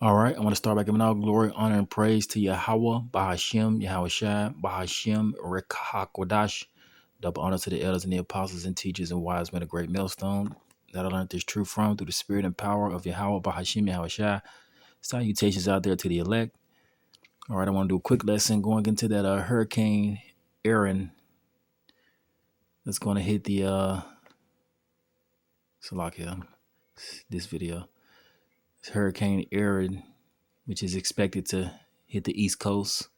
All right, I want to start by giving all glory, honor, and praise to Yahweh, Bahashem, Yahushai, Bahashem, Rekahakodash. Double honor to the elders and the apostles and teachers and wise men, a great millstone that I learned this truth from through the spirit and power of Yahweh, Bahashem, Yahushai. Salutations out there to the elect. All right, I want to do a quick lesson going into that Hurricane Aaron that's going to hit the Salakia, this video. It's Hurricane Aaron, which is expected to hit the East Coast.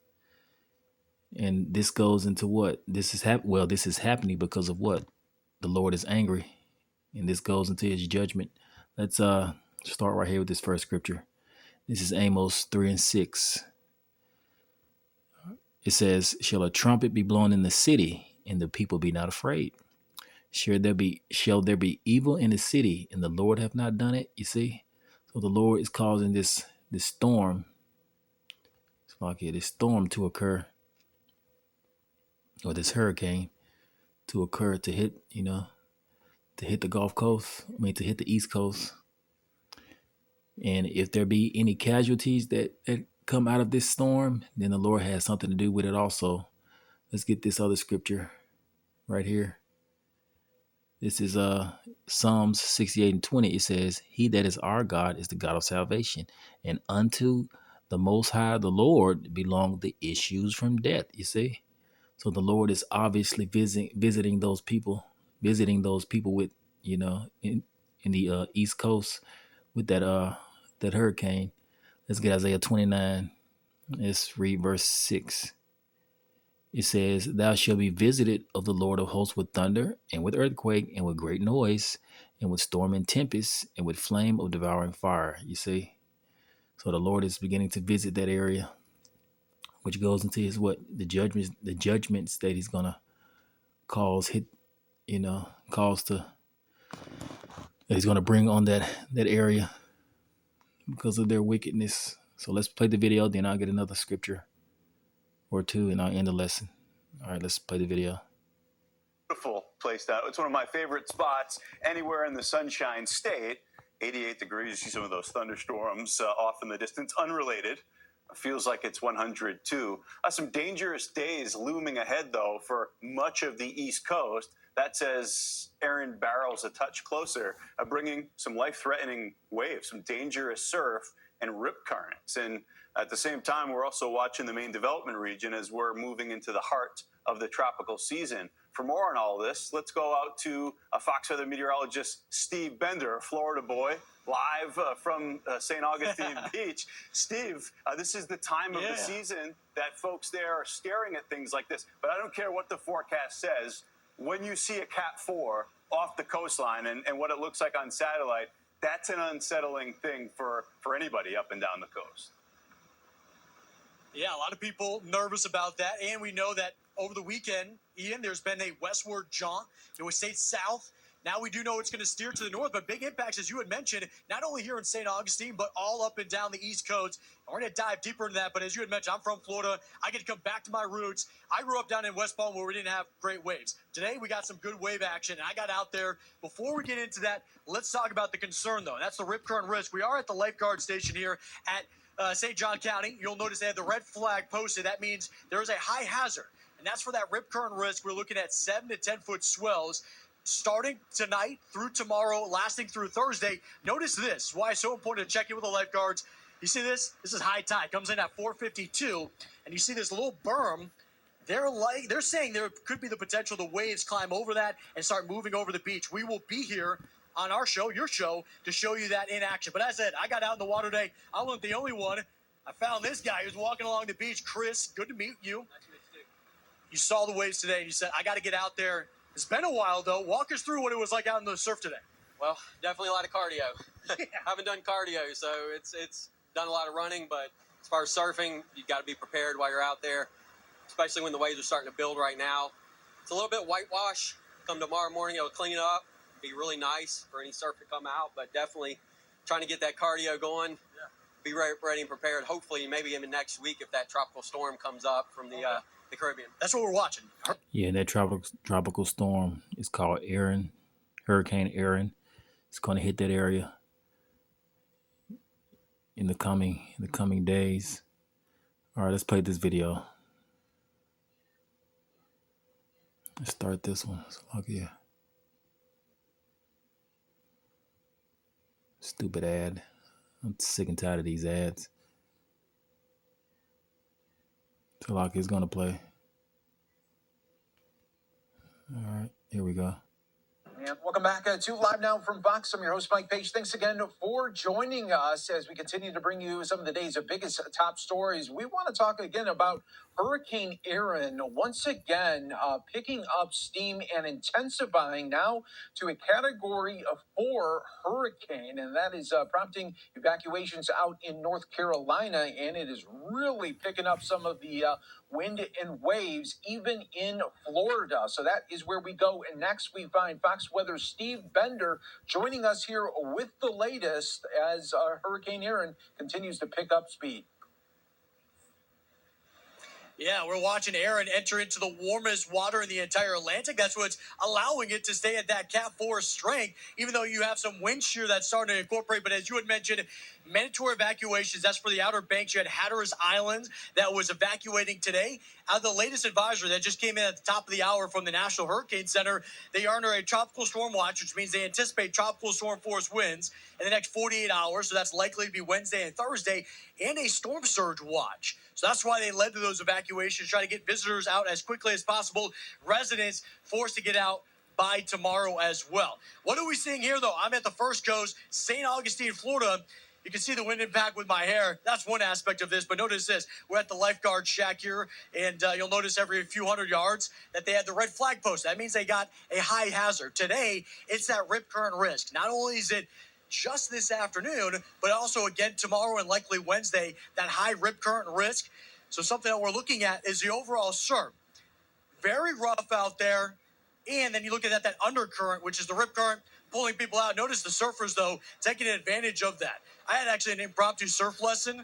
And this goes into what? This is this is happening because of what? The Lord is angry. And this goes into his judgment. Let's start right here with this first scripture. This is Amos 3:6. It says, "Shall a trumpet be blown in the city, and the people be not afraid? Shall there be evil in the city, and the Lord have not done it?" You see? So the Lord is causing this storm. It's like this storm to occur, or this hurricane to occur, to hit, to hit the Gulf Coast. To hit the East Coast. And if there be any casualties that come out of this storm, then the Lord has something to do with it also. Let's get this other scripture right here. This is Psalms 68:20. It says, "He that is our God is the God of salvation, and unto the Most High, the Lord, belong the issues from death." You see? So the Lord is obviously visiting those people with, in the East Coast with that hurricane. Let's get Isaiah 29. Let's read verse 6. It says, "Thou shalt be visited of the Lord of hosts with thunder, and with earthquake, and with great noise, and with storm and tempest, and with flame of devouring fire." You see? So the Lord is beginning to visit that area, which goes into his the judgments that he's gonna cause that he's gonna bring on that area because of their wickedness. So let's play the video, then I'll get another scripture or two, and I'll end the lesson. All right, let's play the video. Beautiful place out. It's one of my favorite spots anywhere in the Sunshine State. 88 degrees. You see some of those thunderstorms off in the distance, unrelated. Feels like it's 102. Some dangerous days looming ahead, though, for much of the East Coast. That's as Aaron barrels a touch closer, bringing some life-threatening waves, some dangerous surf and rip currents. And at the same time, we're also watching the main development region as we're moving into the heart of the tropical season. For more on all this, let's go out to Fox weather meteorologist Steve Bender, a Florida boy, live from St. Augustine Beach. Steve, this is the time of the season that folks there are staring at things like this. But I don't care what the forecast says. When you see a Cat 4 off the coastline and what it looks like on satellite, that's an unsettling thing for anybody up and down the coast. Yeah, a lot of people nervous about that. And we know that over the weekend, Ian, there's been a westward jaunt. It was stayed south. Now we do know it's going to steer to the north, but big impacts, as you had mentioned, not only here in St. Augustine, but all up and down the East Coast. And we're going to dive deeper into that, but as you had mentioned, I'm from Florida. I get to come back to my roots. I grew up down in West Palm where we didn't have great waves. Today, we got some good wave action, and I got out there. Before we get into that, let's talk about the concern, though. That's the rip current risk. We are at the lifeguard station here at St. John County. You'll notice they have the red flag posted. That means there is a high hazard, and that's for that rip current risk. We're looking at 7 to 10 foot swells starting tonight through tomorrow, lasting through Thursday. Notice this, why it's so important to check in with the lifeguards. You see this? This is high tide. Comes in at 4:52, and you see this little berm. They're saying there could be the potential the waves climb over that and start moving over the beach. We will be here on our show, your show, to show you that in action. But as I said, I got out in the water today. I wasn't the only one. I found this guy who's walking along the beach. Chris, good to meet you. Nice to meet you. You saw the waves today, and you said, I got to get out there. It's been a while, though. Walk us through what it was like out in the surf today. Well, definitely a lot of cardio. Yeah. I haven't done cardio, so it's done a lot of running. But as far as surfing, you got to be prepared while you're out there, especially when the waves are starting to build right now. It's a little bit whitewash. Come tomorrow morning, it'll clean up. Be really nice for any surf to come out, but definitely trying to get that cardio going. Yeah. Be ready and prepared. Hopefully, maybe even next week if that tropical storm comes up from the Caribbean. That's what we're watching. Yeah, that tropical storm is called Aaron, Hurricane Aaron. It's going to hit that area. in the coming days. All right, let's play this video. Let's start this one. Okay. Stupid ad. I'm sick and tired of these ads. So like it's gonna play. All right, here we go. And welcome back to Live Now from Fox. I'm your host, Mike Page. Thanks again for joining us as we continue to bring you some of the day's biggest top stories. We want to talk again about Hurricane Aaron, once again picking up steam and intensifying now to a Category 4 hurricane, and that is prompting evacuations out in North Carolina, and it is really picking up some of the wind and waves, even in Florida. So that is where we go. And next we find Fox Weather's Steve Bender joining us here with the latest as Hurricane Aaron continues to pick up speed. Yeah, we're watching Aaron enter into the warmest water in the entire Atlantic. That's what's allowing it to stay at that Cat 4 strength, even though you have some wind shear that's starting to incorporate. But as you had mentioned, mandatory evacuations, that's for the Outer Banks. You had Hatteras Island that was evacuating today. Out of the latest advisory that just came in at the top of the hour from the National Hurricane Center, they are under a tropical storm watch, which means they anticipate tropical storm force winds in the next 48 hours. So that's likely to be Wednesday and Thursday, and a storm surge watch. So that's why they led to those evacuations, trying to get visitors out as quickly as possible. Residents forced to get out by tomorrow as well. What are we seeing here, though? I'm at the First Coast, St. Augustine, Florida. You can see the wind impact with my hair. That's one aspect of this. But notice this. We're at the lifeguard shack here, and you'll notice every few hundred yards that they had the red flag post. That means they got a high hazard. Today, it's that rip current risk. Not only is it just this afternoon, but also again tomorrow and likely Wednesday, that high rip current risk. So something that we're looking at is the overall surf. Very rough out there. And then you look at that undercurrent, which is the rip current, pulling people out. Notice the surfers, though, taking advantage of that. I had actually an impromptu surf lesson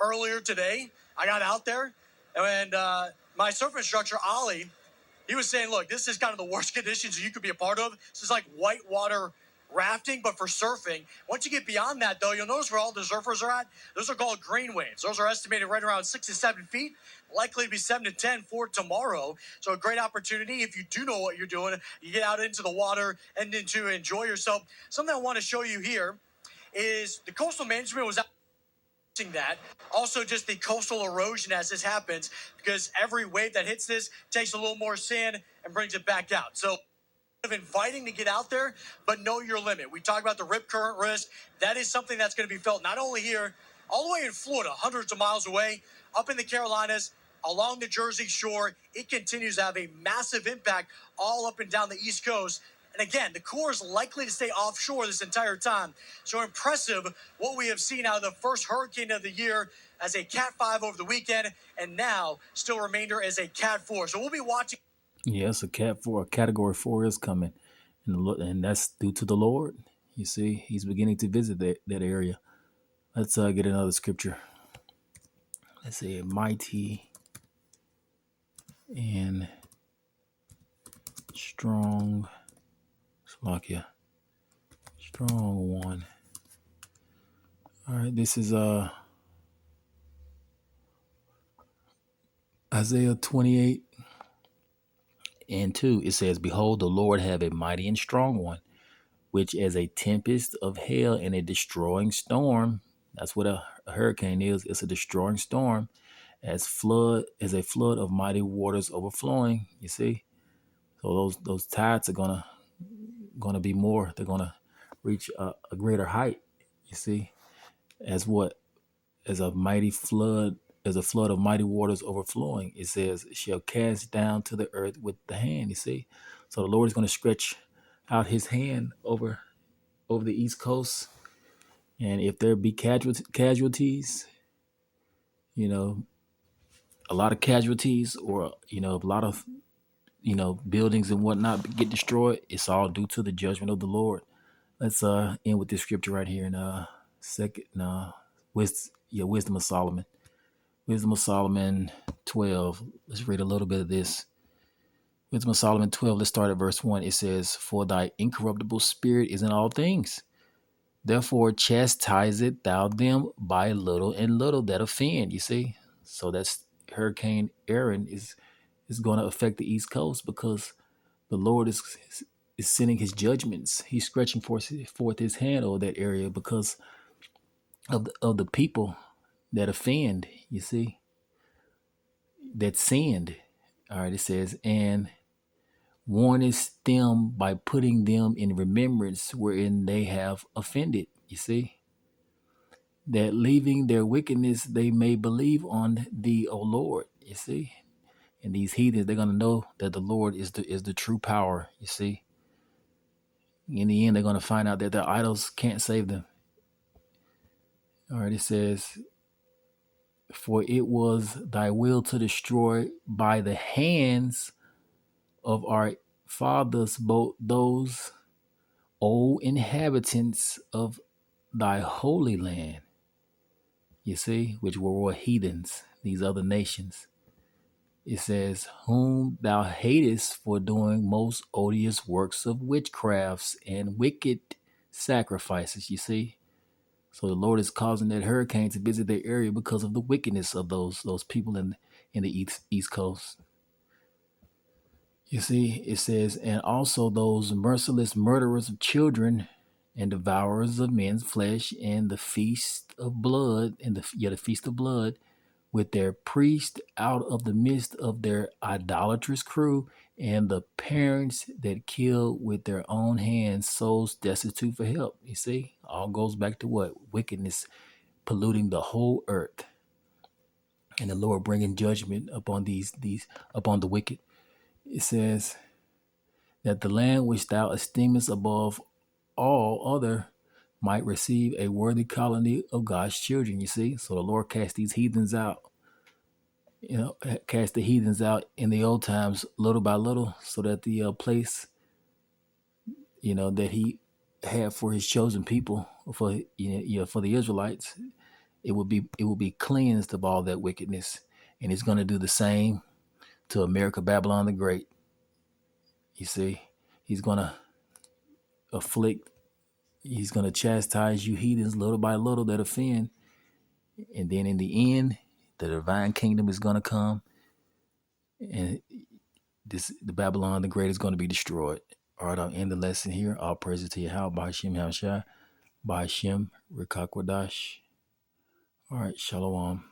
earlier today. I got out there, and my surf instructor, Ollie, he was saying, look, this is kind of the worst conditions you could be a part of. This is like whitewater rafting, but for surfing. Once you get beyond that, though, you'll notice where all the surfers are at. Those are called green waves. Those are estimated right around 6 to 7 feet, likely to be 7 to 10 for tomorrow. So a great opportunity if you do know what you're doing. You get out into the water and then to enjoy yourself. Something I want to show you here is the coastal management was out that. Also just the coastal erosion as this happens, because every wave that hits this takes a little more sand and brings it back out. So of inviting to get out there, but know your limit. We talk about the rip current risk. That is something that's going to be felt not only here, all the way in Florida, hundreds of miles away, up in the Carolinas, along the Jersey Shore. It continues to have a massive impact all up and down the East Coast. And again, the core is likely to stay offshore this entire time. So impressive what we have seen out of the first hurricane of the year as a Cat 5 over the weekend, and now still remainder as a Cat 4. So we'll be watching. Yes, a Cat 4, a Category 4 is coming, and that's due to the Lord. You see, He's beginning to visit that area. Let's get another scripture. Let's say mighty and strong, Slovakia, strong one. All right, this is Isaiah 28. And 2, it says, behold, the Lord have a mighty and strong one, which as a tempest of hail and a destroying storm. That's what a hurricane is. It's a destroying storm, as a flood of mighty waters overflowing. You see, so those tides are gonna be more. They're gonna reach a greater height. You see, as a mighty flood. As a flood of mighty waters overflowing, it says, shall cast down to the earth with the hand. You see, so the Lord is going to stretch out His hand over the East Coast, and if there be casualties, a lot of casualties, or a lot of buildings and whatnot get destroyed, it's all due to the judgment of the Lord. Let's end with this scripture right here in Wisdom of Solomon. Wisdom of Solomon 12. Let's read a little bit of this. Wisdom of Solomon 12, let's start at verse 1. It says, for thy incorruptible spirit is in all things, Therefore, chastiseth thou them by little and little that offend. You see, so that's Hurricane Aaron is going to affect the East Coast because the Lord is sending His judgments. He's stretching forth His hand over that area because of the people that offend. You see, that sinned. All right, it says, and warnest them by putting them in remembrance wherein they have offended. You see, that leaving their wickedness they may believe on thee, O Lord. You see, and these heathens, they're gonna know that the Lord is the true power. You see, in the end, they're gonna find out that their idols can't save them. All right, it says, for it was thy will to destroy by the hands of our fathers both those old inhabitants of thy holy land. You see, which were heathens, these other nations. It says, whom thou hatest for doing most odious works of witchcrafts and wicked sacrifices. You see, so the Lord is causing that hurricane to visit their area because of the wickedness of those people in the East Coast. You see, it says, and also those merciless murderers of children and devourers of men's flesh, and the feast of blood, and the feast of blood, with their priest out of the midst of their idolatrous crew, and the parents that kill with their own hands souls destitute for help. You see, all goes back to what? Wickedness polluting the whole earth, and the Lord bringing judgment upon these upon the wicked. It says that the land which thou esteemest above all other might receive a worthy colony of God's children. You see, so the Lord cast these heathens out. You know, cast the heathens out in the old times, little by little, so that the place, you know, that He had for His chosen people, for for the Israelites, it will be cleansed of all that wickedness, and He's going to do the same to America, Babylon the Great. You see, He's going to afflict. He's going to chastise you heathens little by little that offend. And then in the end, the divine kingdom is going to come. And the Babylon the Great is going to be destroyed. All right, I'll end the lesson here. All praises to Yahweh, Ba'ashem Hashai, Ba'ashem Rikakwadash. All right, Shalom.